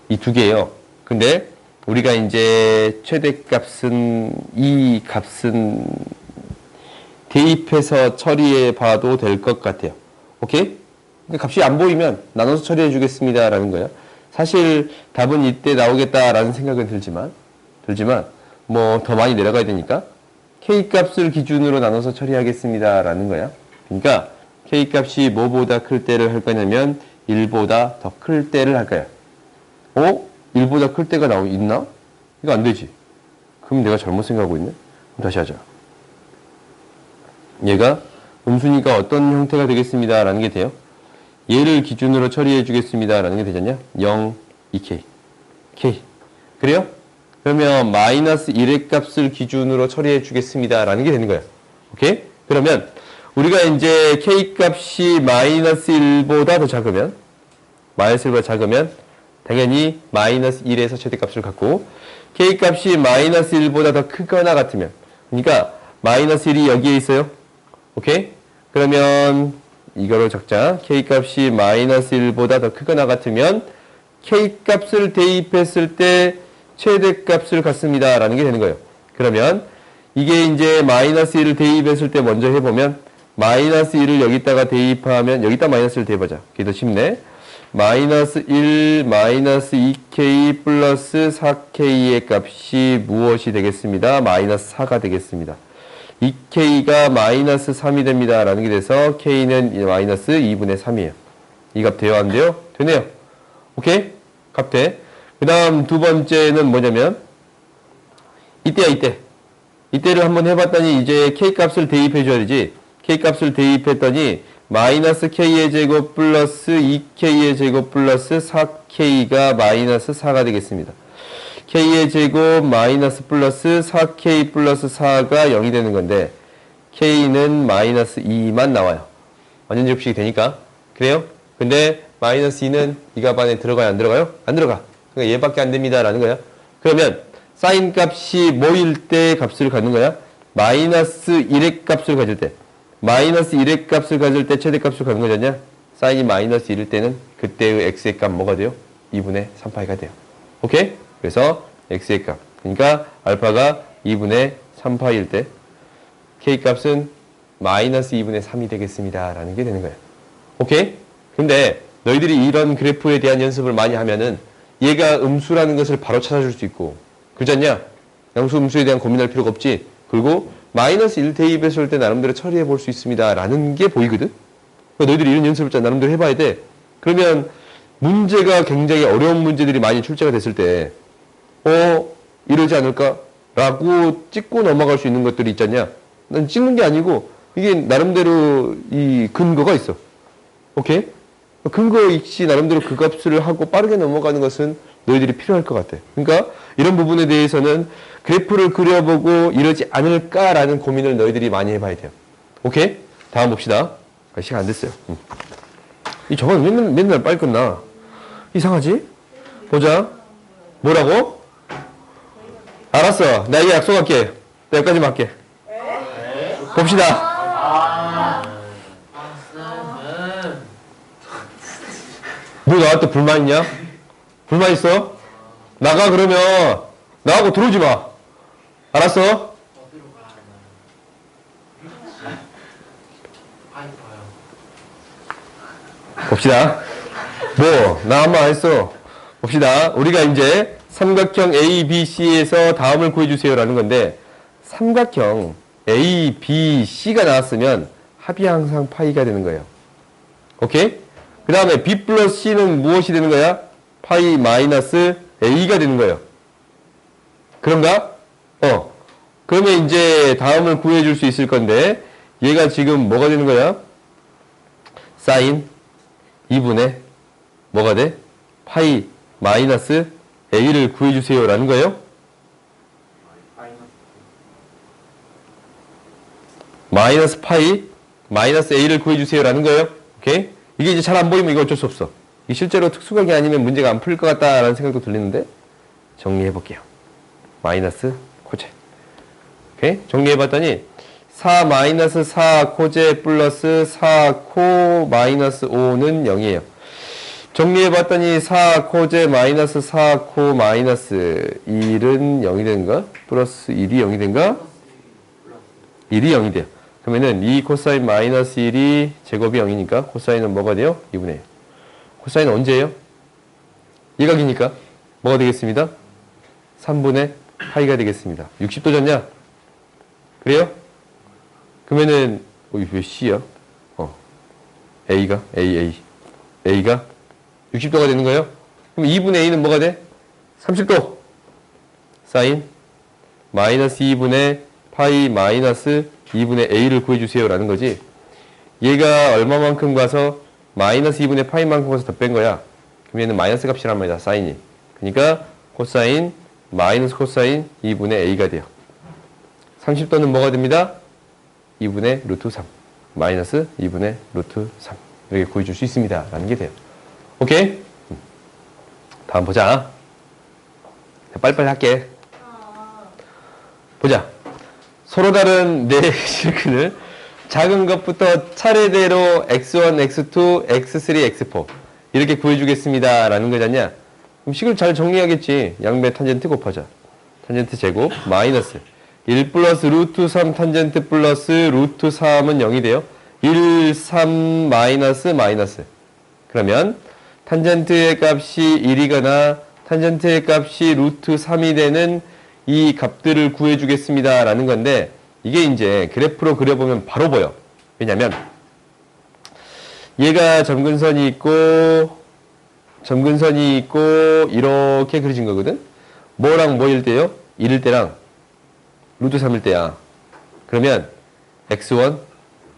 이 두 개예요. 근데 우리가 이제 최대값은 이 값은 대입해서 처리해 봐도 될 것 같아요. 오케이? 값이 안 보이면 나눠서 처리해 주겠습니다. 라는 거야. 사실 답은 이때 나오겠다라는 생각은 들지만 뭐 더 많이 내려가야 되니까 K값을 기준으로 나눠서 처리하겠습니다. 라는 거야. 그러니까 K값이 뭐보다 클 때를 할 거냐면 1보다 더 클 때를 할 거야. 1보다 클 때가 있나? 이거 안 되지. 그럼 내가 잘못 생각하고 있네. 그럼 다시 하자. 얘가 음수니까 어떤 형태가 되겠습니다. 라는 게 돼요. 얘를 기준으로 처리해 주겠습니다. 라는 게 되잖냐? 0, 2k. k. 그래요? 그러면 마이너스 1의 값을 기준으로 처리해 주겠습니다. 라는 게 되는 거예요. 오케이? 그러면 우리가 이제 k 값이 마이너스 1보다 더 작으면 당연히 마이너스 1에서 최대값을 갖고 k 값이 마이너스 1보다 더 크거나 같으면 그러니까 마이너스 1이 여기에 있어요. 오케이? 그러면 이거로 적자. k 값이 마이너스 1보다 더 크거나 같으면 k 값을 대입했을 때 최대값을 갖습니다. 라는 게 되는 거예요. 그러면 이게 이제 마이너스 1을 대입했을 때 먼저 해보면 마이너스 1을 여기다가 대입하면 여기다 마이너스를 대입하자. 그게 더 쉽네. 마이너스 1 마이너스 2k 플러스 4k의 값이 무엇이 되겠습니다. 마이너스 4가 되겠습니다. 2k가 마이너스 3이 됩니다. 라는 게 돼서 k는 마이너스 2분의 3이에요. 이 값 돼요? 안 돼요? 되네요. 오케이? 값 돼. 그 다음 두 번째는 뭐냐면 이때야 이때. 이때를 한번 해봤더니 이제 k값을 대입해 줘야 되지. k값을 대입했더니 마이너스 k의 제곱 플러스 2k의 제곱 플러스 4k가 마이너스 4가 되겠습니다. k의 제곱 마이너스 플러스 4k 플러스 4가 0이 되는 건데 k는 마이너스 2만 나와요. 완전 제곱식이 되니까. 그래요? 근데 마이너스 2는 이 값 안에 들어가요? 안 들어가요? 안 들어가. 그러니까 얘밖에 안 됩니다. 라는 거야. 그러면 사인 값이 뭐일 때 값을 갖는 거야? 마이너스 1의 값을 가질 때. 마이너스 1의 값을 가질 때 최대값을 갖는 거잖냐? 사인이 마이너스 1일 때는 그때의 x의 값 뭐가 돼요? 2분의 3파이가 돼요. 오케이? 그래서 x의 값. 그러니까 알파가 2분의 3파일 때 k값은 마이너스 2분의 3이 되겠습니다. 라는 게 되는 거예요. 오케이? 근데 너희들이 이런 그래프에 대한 연습을 많이 하면은 얘가 음수라는 것을 바로 찾아줄 수 있고 그렇지 않냐? 양수 음수에 대한 고민할 필요가 없지. 그리고 마이너스 1 대입했을 때 나름대로 처리해 볼 수 있습니다. 라는 게 보이거든? 그러니까 너희들이 이런 연습을 나름대로 해봐야 돼. 그러면 문제가 굉장히 어려운 문제들이 많이 출제가 됐을 때 이러지 않을까? 라고 찍고 넘어갈 수 있는 것들이 있잖냐? 난 찍는 게 아니고 이게 나름대로 이 근거가 있어. 오케이? 근거 있이 나름대로 그 값을 하고 빠르게 넘어가는 것은 너희들이 필요할 것 같아. 그러니까 이런 부분에 대해서는 그래프를 그려보고 이러지 않을까라는 고민을 너희들이 많이 해봐야 돼요. 오케이? 다음 봅시다. 시간 안 됐어요. 이 저건 맨날 빨리 끝나. 이상하지? 보자. 뭐라고? 알았어. 나 이거 약속할게. 나 여기까지만 할게. 봅시다. 쌤은 뭐 나한테 불만 있냐? 불만 있어? 나가 그러면 나하고 들어오지 마. 알았어? 어디로 가야 하나요? 파이퍼요. 봅시다. 뭐, 나 한 번 안 했어. 봅시다. 우리가 이제 삼각형 ABC에서 다음을 구해주세요라는 건데, 삼각형 ABC가 나왔으면 합이 항상 파이가 되는 거예요. 오케이? 그 다음에 B 플러스 C는 무엇이 되는 거야? 파이 마이너스 A가 되는 거예요. 그런가? 그러면 이제 다음을 구해줄 수 있을 건데, 얘가 지금 뭐가 되는 거야? 사인 2분의 뭐가 돼? 파이 마이너스 A를 구해주세요 라는 거예요. 마이너스 파이 마이너스 A를 구해주세요 라는 거예요. 오케이? 이게 이제 잘 안 보이면 이거 어쩔 수 없어. 이 실제로 특수각이 아니면 문제가 안 풀릴 것 같다라는 생각도 들리는데 정리해 볼게요. 마이너스 코제. 오케이? 정리해 봤더니 4 마이너스 4 코제 플러스 4 코 마이너스 5는 0이에요. 정리해 봤더니 4 코제 마이너스 4 코 마이너스 1은 0이 되는가? 플러스 1이 0이 되는가? 1이 0이 돼요. 그러면은 2 코사인 마이너스 1이 제곱이 0이니까 코사인은 뭐가 돼요? 2분의 1. 코사인은 언제예요? 일각이니까 뭐가 되겠습니다? 3분의 파이가 되겠습니다. 60도 졌냐? 그래요? 그러면은 왜 C야? A가 A가 60도가 되는 거예요? 그럼 2분의 A는 뭐가 돼? 30도 사인 마이너스 2분의 파이 마이너스 2분의 A를 구해주세요 라는 거지. 얘가 얼마만큼 가서 마이너스 2분의 파이만큼 가서 더 뺀 거야. 그럼 얘는 마이너스 값이란 말이다. 사인이. 그러니까 코사인 마이너스 코사인 2분의 A가 돼요. 30도는 뭐가 됩니다? 2분의 루트 3 마이너스 2분의 루트 3 이렇게 구해줄 수 있습니다 라는 게 돼요. 오케이? 다음 보자. 빨리빨리 할게. 보자. 서로 다른 네 실근을 작은 것부터 차례대로 x1, x2, x3, x4 이렇게 구해주겠습니다 라는 거잖냐. 그럼 식을 잘 정리하겠지. 양배 탄젠트 곱하자. 탄젠트 제곱 마이너스 1 플러스 루트 3 탄젠트 플러스 루트 3은 0이 돼요. 1, 3 마이너스 마이너스. 그러면 탄젠트의 값이 1이거나 탄젠트의 값이 루트 3이 되는 이 값들을 구해주겠습니다 라는 건데, 이게 이제 그래프로 그려보면 바로 보여. 왜냐면 얘가 점근선이 있고 이렇게 그려진 거거든. 뭐랑 뭐일 때요? 1일 때랑 루트 3일 때야. 그러면 x1,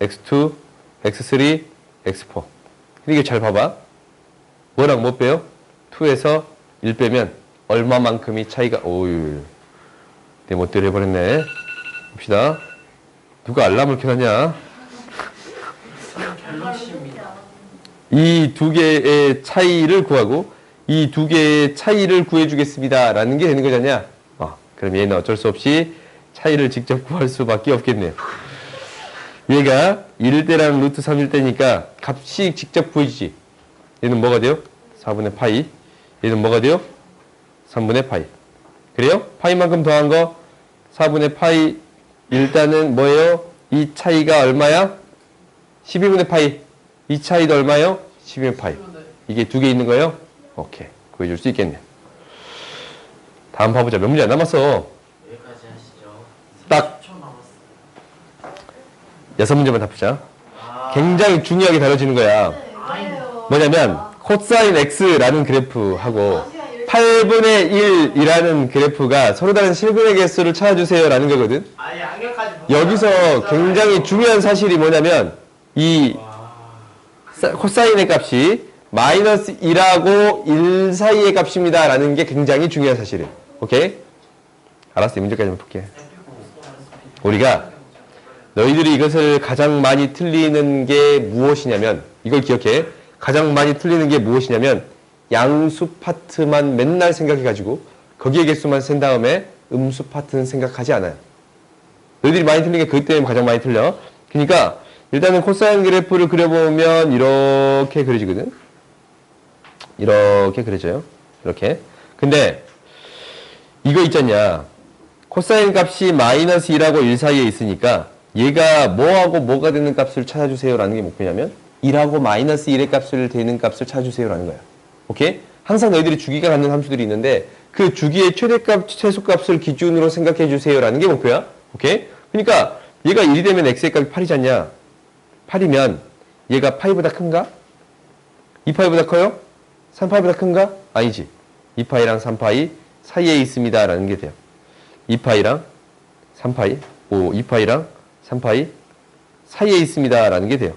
x2, x3, x4. 이게 잘 봐봐. 뭐랑 뭐 빼요? 2에서 1 빼면 얼마만큼이 차이가, 오유. 내 멋대로 해버렸네. 봅시다. 누가 알람을 켜놨냐? 갤럭시입니다. 이 두 개의 차이를 구하고 이 두 개의 차이를 구해주겠습니다 라는 게 되는 거잖냐. 그럼 얘는 어쩔 수 없이 차이를 직접 구할 수밖에 없겠네요. 얘가 1일 때랑 루트 3일 때니까 값이 직접 구해지지. 얘는 뭐가 돼요? 4분의 파이. 얘는 뭐가 돼요? 3분의 파이. 그래요? 파이만큼 더한 거 4분의 파이. 일단은 뭐예요? 이 차이가 얼마야? 12분의 파이. 이 차이도 얼마예요? 12분의 파이. 이게 두 개 있는 거예요? 오케이. 구해줄 수 있겠네요. 다음 봐보자. 몇 문제 안 남았어. 여기까지 하시죠. 딱 10초 남았어요. 6문제만 다 푸자. 굉장히 중요하게 다뤄지는 거야. 뭐냐면 코사인 x라는 그래프하고 8분의 1이라는 그래프가 서로 다른 실근의 개수를 찾아주세요 라는 거거든. 아니 안경까지 여기서 굉장히 중요한 사실이 뭐냐면 이 코사인의 값이 마이너스 1하고 1 사이의 값입니다 라는 게 굉장히 중요한 사실이에요. 오케이? 알았어. 이 문제까지만 볼게. 우리가 너희들이 이것을 가장 많이 틀리는 게 무엇이냐면, 이걸 기억해. 가장 많이 틀리는 게 무엇이냐면 양수 파트만 맨날 생각해가지고 거기에 개수만 센 다음에 음수 파트는 생각하지 않아요. 너희들이 많이 틀린 게 그것 때문에 가장 많이 틀려. 그러니까 일단은 코사인 그래프를 그려보면 이렇게 그려지거든. 이렇게 그려져요. 이렇게. 근데 이거 있잖냐. 코사인 값이 마이너스 1하고 1 사이에 있으니까 얘가 뭐하고 뭐가 되는 값을 찾아주세요라는 게 목표냐면 1하고 마이너스 1의 값을 되는 값을 찾아주세요라는 거야. 오케이? 항상 너희들이 주기가 갖는 함수들이 있는데 그 주기의 최대값, 최소값을 기준으로 생각해 주세요라는 게 목표야. 오케이? 그러니까 얘가 1이 되면 x의 값이 8이잖냐. 8이면 얘가 파이보다 큰가? 2파이보다 커요? 3파이보다 큰가? 아니지. 2파이랑 3파이 사이에 있습니다 라는 게 돼요. 2파이랑 3파이 2파이랑 3파이 사이에 있습니다 라는 게 돼요.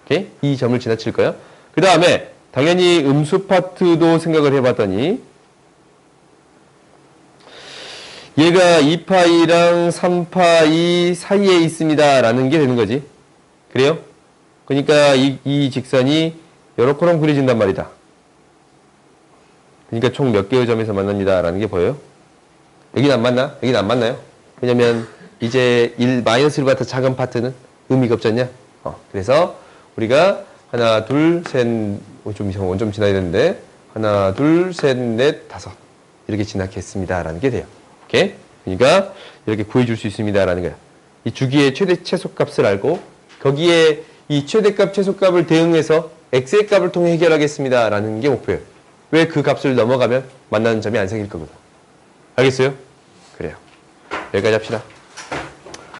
오케이? 이 점을 지나칠 거야. 그 다음에 당연히 음수 파트도 생각을 해봤더니 얘가 2파이랑 3파이 사이에 있습니다 라는 게 되는 거지. 그래요? 그러니까 이 직선이 요렇게랑 그려진단 말이다. 그러니까 총 몇 개의 점에서 만납니다 라는 게 보여요? 여기는 안 맞나? 여기는 안 맞나요? 왜냐면 이제 마이너스 1보다 더 작은 파트는 의미가 없지 않냐? 그래서 우리가 하나, 둘, 셋, 좀 이상 원점 지나야 되는데 하나, 둘, 셋, 넷, 다섯 이렇게 진학했습니다 라는 게 돼요. 오케이? 그러니까 이렇게 구해줄 수 있습니다 라는 거야. 이 주기의 최대 최소값을 알고 거기에 이 최대값 최소값을 대응해서 x의 값을 통해 해결하겠습니다 라는 게 목표예요. 왜 그 값을 넘어가면 만나는 점이 안 생길 거거든. 알겠어요? 그래요. 여기까지 합시다.